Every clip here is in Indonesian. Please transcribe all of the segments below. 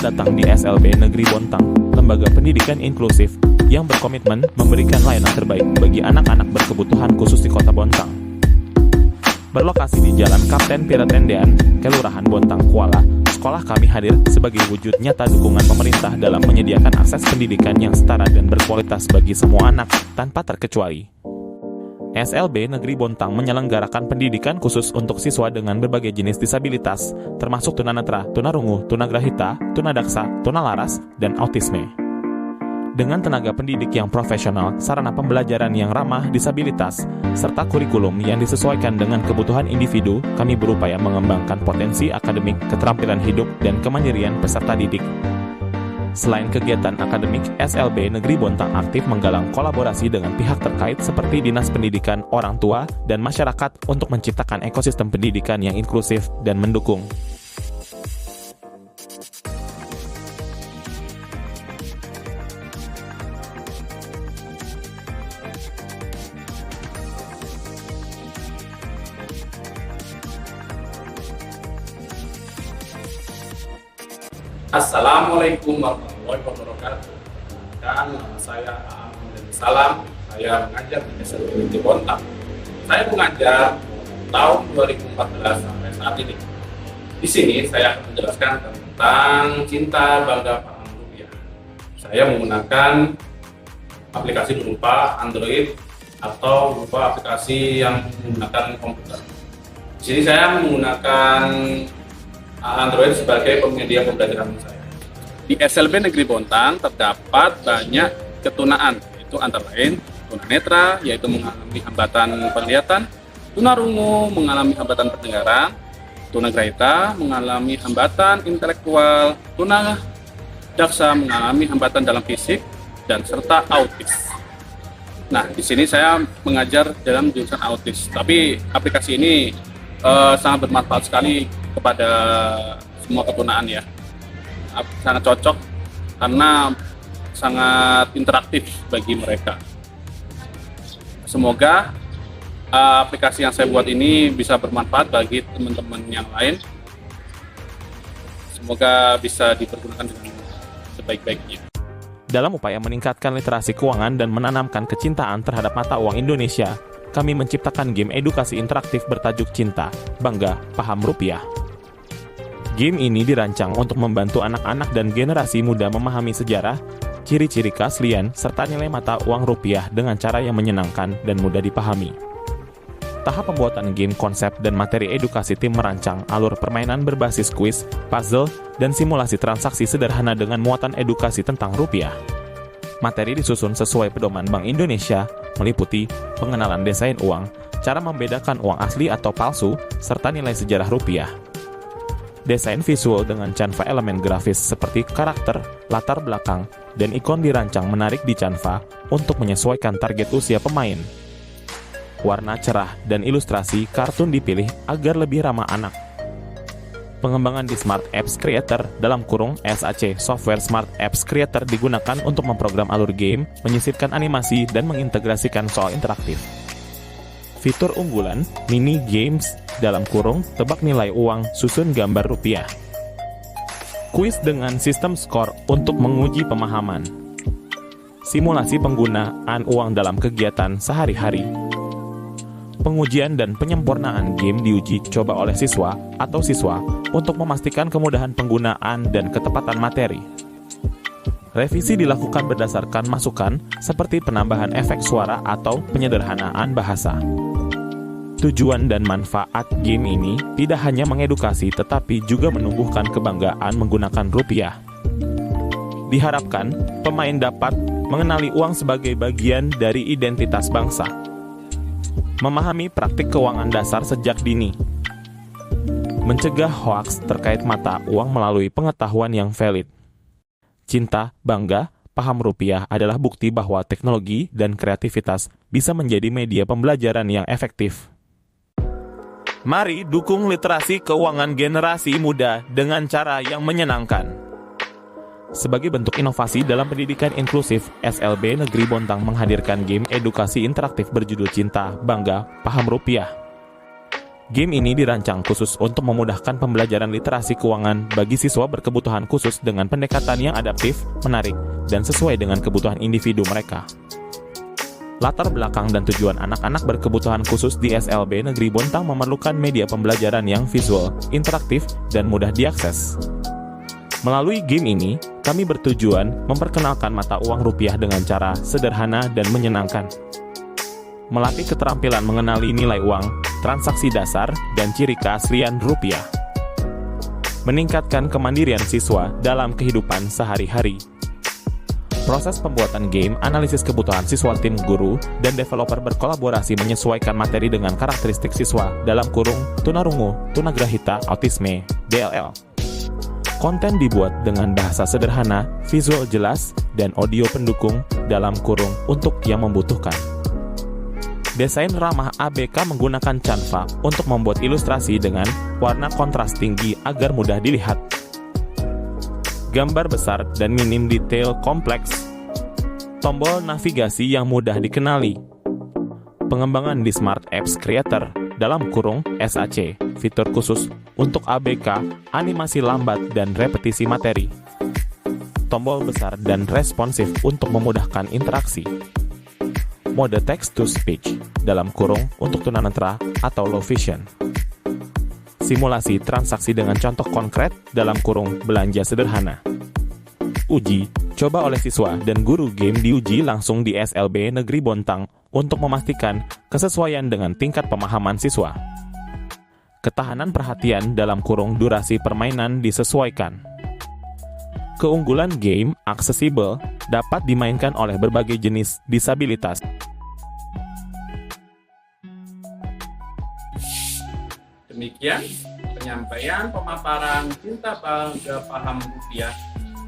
Selamat datang di SLB Negeri Bontang, lembaga pendidikan inklusif yang berkomitmen memberikan layanan terbaik bagi anak-anak berkebutuhan khusus di Kota Bontang. Berlokasi di Jalan Kapten Piratendean, Kelurahan Bontang, Kuala, sekolah kami hadir sebagai wujud nyata dukungan pemerintah dalam menyediakan akses pendidikan yang setara dan berkualitas bagi semua anak tanpa terkecuali. SLB Negeri Bontang menyelenggarakan pendidikan khusus untuk siswa dengan berbagai jenis disabilitas, termasuk tunanetra, tunarungu, tunagrahita, tunadaksa, tunalaras, dan autisme. Dengan tenaga pendidik yang profesional, sarana pembelajaran yang ramah disabilitas, serta kurikulum yang disesuaikan dengan kebutuhan individu, kami berupaya mengembangkan potensi akademik, keterampilan hidup, dan kemandirian peserta didik. Selain kegiatan akademik, SLB Negeri Bontang aktif menggalang kolaborasi dengan pihak terkait seperti Dinas Pendidikan, orang tua, dan masyarakat untuk menciptakan ekosistem pendidikan yang inklusif dan mendukung. Assalamualaikum warahmatullahi wabarakatuh. Dan nama saya Ahmad Salam. Saya mengajar di SLB Negeri Bontang. Saya mengajar tahun 2014 sampai saat ini. Di sini saya akan menjelaskan tentang cinta bangga paham rupiah. Saya menggunakan aplikasi berupa Android atau berupa aplikasi yang menggunakan komputer. Di sini saya menggunakan Android sebagai penyedia pembelajaran saya. Di SLB Negeri Bontang terdapat banyak ketunaan, yaitu antara lain tunanetra, yaitu mengalami hambatan penglihatan, tunarungu mengalami hambatan pendengaran, tunagrahita mengalami hambatan intelektual, tunadaksa mengalami hambatan dalam fisik, dan serta autis. Nah, di sini saya mengajar dalam jurusan autis, tapi aplikasi ini sangat bermanfaat sekali kepada semua ketunaan ya. Sangat cocok karena sangat interaktif bagi mereka. Semoga aplikasi yang saya buat ini bisa bermanfaat bagi teman-teman yang lain. Semoga bisa dipergunakan dengan sebaik-baiknya. Dalam upaya meningkatkan literasi keuangan dan menanamkan kecintaan terhadap mata uang Indonesia, kami menciptakan game edukasi interaktif bertajuk Cinta, Bangga, Paham Rupiah. Game ini dirancang untuk membantu anak-anak dan generasi muda memahami sejarah, ciri-ciri keaslian, serta nilai mata uang rupiah dengan cara yang menyenangkan dan mudah dipahami. Tahap pembuatan game konsep dan materi edukasi tim merancang alur permainan berbasis kuis, puzzle, dan simulasi transaksi sederhana dengan muatan edukasi tentang rupiah. Materi disusun sesuai pedoman Bank Indonesia, meliputi pengenalan desain uang, cara membedakan uang asli atau palsu, serta nilai sejarah rupiah. Desain visual dengan Canva elemen grafis seperti karakter, latar belakang, dan ikon dirancang menarik di Canva untuk menyesuaikan target usia pemain. Warna cerah dan ilustrasi kartun dipilih agar lebih ramah anak. Pengembangan di Smart Apps Creator (SAC) software Smart Apps Creator digunakan untuk memprogram alur game, menyisipkan animasi, dan mengintegrasikan soal interaktif. Fitur unggulan, mini games (tebak nilai uang, susun gambar rupiah). Kuis dengan sistem skor untuk menguji pemahaman. Simulasi penggunaan uang dalam kegiatan sehari-hari. Pengujian dan penyempurnaan game diuji coba oleh siswa atau siswa untuk memastikan kemudahan penggunaan dan ketepatan materi. Revisi dilakukan berdasarkan masukan seperti penambahan efek suara atau penyederhanaan bahasa. Tujuan dan manfaat game ini tidak hanya mengedukasi tetapi juga menumbuhkan kebanggaan menggunakan rupiah. Diharapkan, pemain dapat mengenali uang sebagai bagian dari identitas bangsa. Memahami praktik keuangan dasar sejak dini. Mencegah hoaks terkait mata uang melalui pengetahuan yang valid. Cinta, bangga, paham rupiah adalah bukti bahwa teknologi dan kreativitas bisa menjadi media pembelajaran yang efektif. Mari dukung literasi keuangan generasi muda dengan cara yang menyenangkan. Sebagai bentuk inovasi dalam pendidikan inklusif, SLB Negeri Bontang menghadirkan game edukasi interaktif berjudul Cinta, Bangga, Paham Rupiah. Game ini dirancang khusus untuk memudahkan pembelajaran literasi keuangan bagi siswa berkebutuhan khusus dengan pendekatan yang adaptif, menarik, dan sesuai dengan kebutuhan individu mereka. Latar belakang dan tujuan anak-anak berkebutuhan khusus di SLB Negeri Bontang memerlukan media pembelajaran yang visual, interaktif, dan mudah diakses. Melalui game ini, kami bertujuan memperkenalkan mata uang rupiah dengan cara sederhana dan menyenangkan. Melatih keterampilan mengenali nilai uang, transaksi dasar, dan ciri keaslian rupiah. Meningkatkan kemandirian siswa dalam kehidupan sehari-hari. Proses pembuatan game, analisis kebutuhan siswa, tim guru, dan developer berkolaborasi menyesuaikan materi dengan karakteristik siswa dalam kurung tunarungu, tunagrahita, autisme, DLL. Konten dibuat dengan bahasa sederhana, visual jelas, dan audio pendukung dalam kurung untuk yang membutuhkan. Desain ramah ABK menggunakan Canva untuk membuat ilustrasi dengan warna kontras tinggi agar mudah dilihat. Gambar besar dan minim detail kompleks. Tombol navigasi yang mudah dikenali. Pengembangan di Smart Apps Creator dalam kurung SAC, fitur khusus untuk ABK, animasi lambat dan repetisi materi. Tombol besar dan responsif untuk memudahkan interaksi. Mode text to speech dalam kurung untuk tunanetra atau low vision. Simulasi transaksi dengan contoh konkret dalam kurung belanja sederhana. Uji coba oleh siswa dan guru game diuji langsung di SLB Negeri Bontang untuk memastikan kesesuaian dengan tingkat pemahaman siswa. Ketahanan perhatian dalam kurung durasi permainan disesuaikan. Keunggulan game aksesibel dapat dimainkan oleh berbagai jenis disabilitas. Demikian penyampaian pemaparan Cinta Bangga Paham Rupiah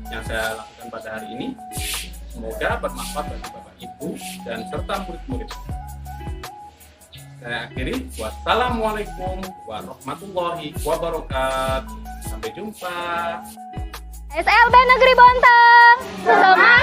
yang saya lakukan pada hari ini. Semoga bermanfaat bagi Bapak Ibu dan serta murid-murid. Saya akhiri. Wassalamualaikum warahmatullahi wabarakatuh. Sampai jumpa. SLB Negeri Bontang, semangat!